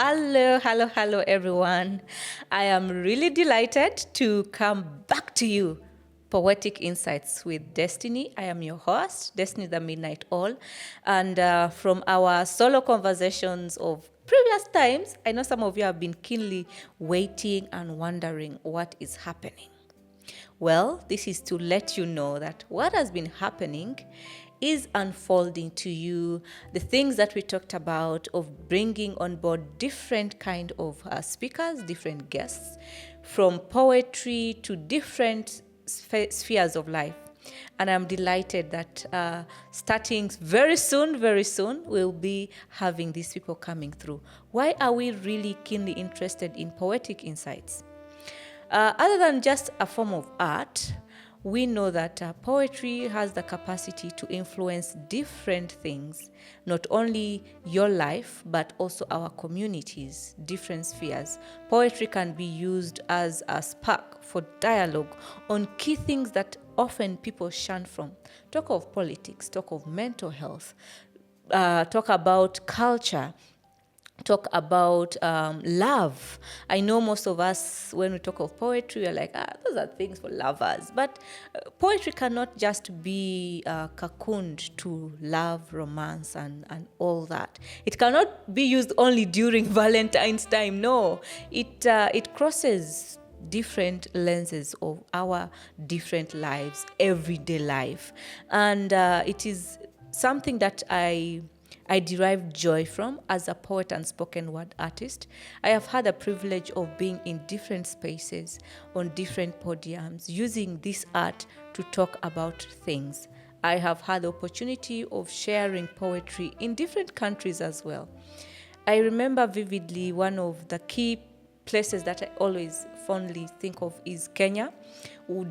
Hello, everyone. I am really delighted to come back to you. Poetic Insights with Destiny. I am your host, Destiny the Midnight All. And from our solo conversations of previous times, I know some of you have been keenly waiting and wondering what is happening. Well, this is to let you know that what has been happening is unfolding to you. The things that we talked about of bringing on board different kind of speakers, different guests, from poetry to different spheres of life. And I'm delighted that starting very soon, we'll be having these people coming through. Why are we really keenly interested in Poetic Insights? Other than just a form of art, we know that poetry has the capacity to influence different things, not only your life, but also our communities, different spheres. Poetry can be used as a spark for dialogue on key things that often people shun from. Talk of politics, talk of mental health, talk about culture, talk about love. I know most of us, when we talk of poetry, are like, those are things for lovers. But poetry cannot just be cocooned to love, romance, and all that. It cannot be used only during Valentine's time. No, it crosses different lenses of our different lives, everyday life. And it is something that I derive joy from as a poet and spoken word artist. I have had the privilege of being in different spaces, on different podiums, using this art to talk about things. I have had the opportunity of sharing poetry in different countries as well. I remember vividly one of the key places that I always fondly think of is Kenya,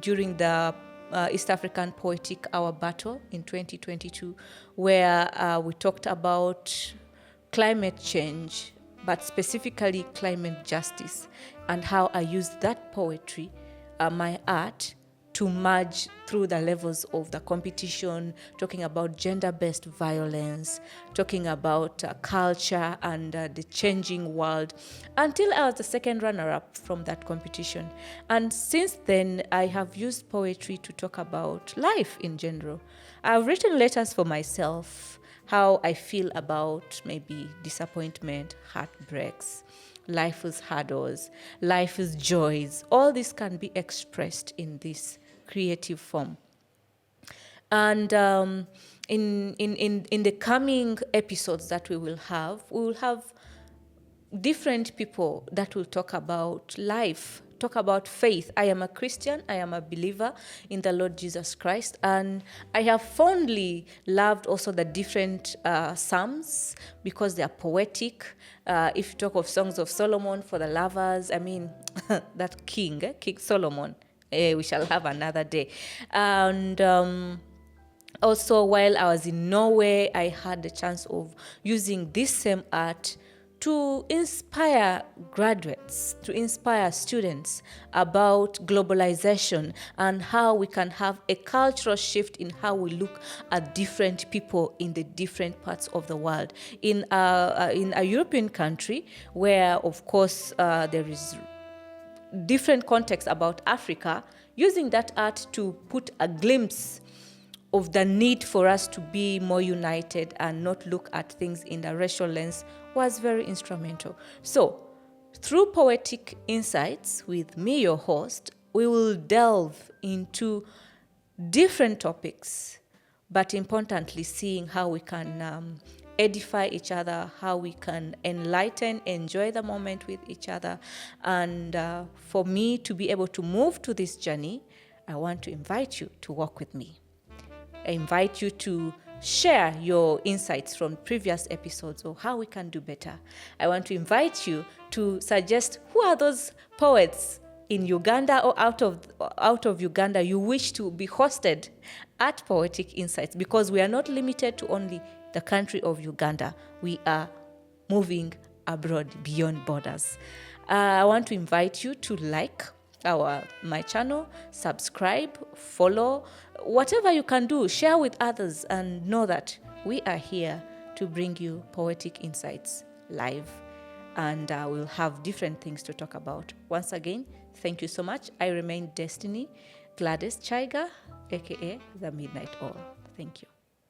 during the East African Poetic Hour Battle in 2022, where we talked about climate change, but specifically climate justice, and how I used that poetry, my art, to merge through the levels of the competition, talking about gender-based violence, talking about culture and the changing world, until I was the second runner-up from that competition. And since then, I have used poetry to talk about life in general. I've written letters for myself, how I feel about maybe disappointment, heartbreaks, life's hurdles, life's joys. All this can be expressed in this creative form. And in the coming episodes that we will have different people that will talk about life, talk about faith. I am a Christian, I am a believer in the Lord Jesus Christ, and I have fondly loved also the different psalms because they are poetic. If you talk of Songs of Solomon for the lovers, I mean, that King Solomon, we shall have another day. And also, while I was in Norway, I had the chance of using this same art to inspire graduates, to inspire students about globalization and how we can have a cultural shift in how we look at different people in the different parts of the world. In a European country where, of course, there is different context about Africa, using that art to put a glimpse of the need for us to be more united and not look at things in the racial lens was very instrumental. So, through Poetic Insights with me, your host, we will delve into different topics, but importantly, seeing how we can edify each other, how we can enlighten, enjoy the moment with each other. And for me to be able to move to this journey, I want to invite you to walk with me. I invite you to share your insights from previous episodes of how we can do better. I want to invite you to suggest who are those poets in Uganda or out of Uganda you wish to be hosted at Poetic Insights, because we are not limited to only the country of Uganda. We are moving abroad, beyond borders. I want to invite you to like my channel, subscribe, follow, whatever you can do, share with others, and know that we are here to bring you Poetic Insights live. and we'll have different things to talk about. Once again, thank you so much. I remain Destiny Gladys Chaiga, aka the Midnight Owl. Thank you.